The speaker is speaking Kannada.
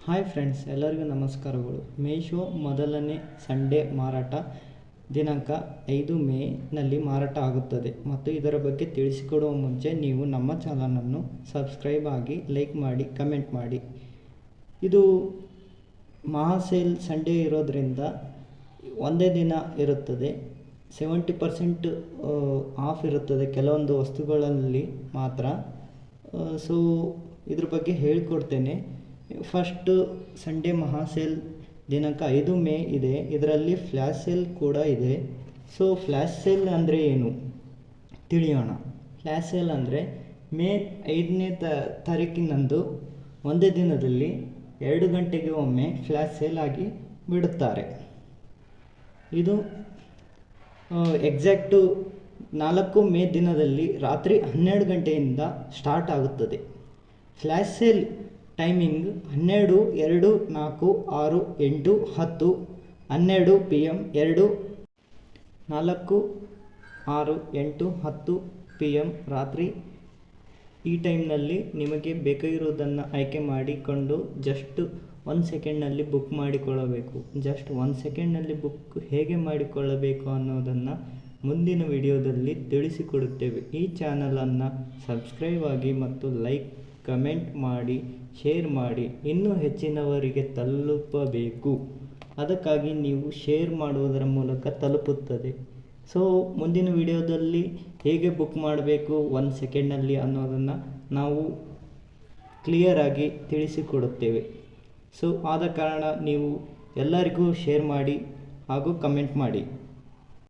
ಹಾಯ್ ಫ್ರೆಂಡ್ಸ್, ಎಲ್ಲರಿಗೂ ನಮಸ್ಕಾರಗಳು. ಮೀಶೋ ಮೊದಲನೇ ಸಂಡೇ ಮಾರಾಟ ದಿನಾಂಕ 5 ಮೇನಲ್ಲಿ ಮಾರಾಟ ಆಗುತ್ತದೆ ಮತ್ತು ಇದರ ಬಗ್ಗೆ ತಿಳಿಸಿಕೊಡುವ ಮುಂಚೆ ನೀವು ನಮ್ಮ ಚಾನಲನ್ನು ಸಬ್ಸ್ಕ್ರೈಬ್ ಆಗಿ, ಲೈಕ್ ಮಾಡಿ, ಕಮೆಂಟ್ ಮಾಡಿ. ಇದು ಮಹಾಸೇಲ್ ಸಂಡೇ ಇರೋದರಿಂದ ಒಂದೇ ದಿನ ಇರುತ್ತದೆ. 70% ಆಫ್ ಇರುತ್ತದೆ ಕೆಲವೊಂದು ವಸ್ತುಗಳಲ್ಲಿ ಮಾತ್ರ. ಸೊ ಇದ್ರ ಬಗ್ಗೆ ಹೇಳಿಕೊಡ್ತೇನೆ. ಫಸ್ಟು ಸಂಡೇ ಮಹಾಸೇಲ್ ದಿನಾಂಕ 5 ಮೇ ಇದೆ. ಇದರಲ್ಲಿ ಫ್ಲ್ಯಾಶ್ ಸೇಲ್ ಕೂಡ ಇದೆ. ಸೊ ಫ್ಲ್ಯಾಶ್ ಸೇಲ್ ಅಂದರೆ ಏನು ತಿಳಿಯೋಣ. ಫ್ಲ್ಯಾಶ್ ಸೇಲ್ ಅಂದರೆ ಮೇ 5ನೇ ತಾರೀಕಿನಂದು ಒಂದೇ ದಿನದಲ್ಲಿ 2 ಗಂಟೆಗೆ ಒಮ್ಮೆ ಫ್ಲ್ಯಾಶ್ ಸೇಲ್ ಆಗಿ ಬಿಡುತ್ತಾರೆ. ಇದು ಎಕ್ಸಾಕ್ಟು 4 ಮೇ ದಿನದಲ್ಲಿ ರಾತ್ರಿ 12 ಗಂಟೆಯಿಂದ ಸ್ಟಾರ್ಟ್ ಆಗುತ್ತದೆ. Flash sale timing 12, 2, 4, 6, 8, 10, 12 PM, 2, 4, 6, 8, 10 PM ರಾತ್ರಿ. ಈ ಟೈಮ್ನಲ್ಲಿ ನಿಮಗೆ ಬೇಕಾಗಿರುವುದನ್ನು ಆಯ್ಕೆ ಮಾಡಿಕೊಂಡು ಜಸ್ಟ್ 1 ಸೆಕೆಂಡ್ನಲ್ಲಿ ಬುಕ್ ಮಾಡಿಕೊಳ್ಳಬೇಕು. ಜಸ್ಟ್ 1 ಸೆಕೆಂಡ್ನಲ್ಲಿ ಬುಕ್ ಹೇಗೆ ಮಾಡಿಕೊಳ್ಳಬೇಕು ಅನ್ನೋದನ್ನು ಮುಂದಿನ ವಿಡಿಯೋದಲ್ಲಿ ತಿಳಿಸಿಕೊಡುತ್ತೇವೆ. ಈ ಚಾನಲನ್ನು ಸಬ್ಸ್ಕ್ರೈಬ್ ಆಗಿ ಮತ್ತು ಲೈಕ್, ಕಮೆಂಟ್ ಮಾಡಿ, ಶೇರ್ ಮಾಡಿ. ಇನ್ನೂ ಹೆಚ್ಚಿನವರಿಗೆ ತಲುಪಬೇಕು. ಅದಕ್ಕಾಗಿ ನೀವು ಶೇರ್ ಮಾಡುವುದರ ಮೂಲಕ ತಲುಪುತ್ತದೆ. ಸೊ ಮುಂದಿನ ವಿಡಿಯೋದಲ್ಲಿ ಹೇಗೆ ಬುಕ್ ಮಾಡಬೇಕು 1 ಸೆಕೆಂಡ್ನಲ್ಲಿ ಅನ್ನೋದನ್ನು ನಾವು ಕ್ಲಿಯರಾಗಿ ತಿಳಿಸಿಕೊಡುತ್ತೇವೆ. ಸೊ ಆದ ಕಾರಣ ನೀವು ಎಲ್ಲರಿಗೂ ಶೇರ್ ಮಾಡಿ ಹಾಗೂ ಕಮೆಂಟ್ ಮಾಡಿ.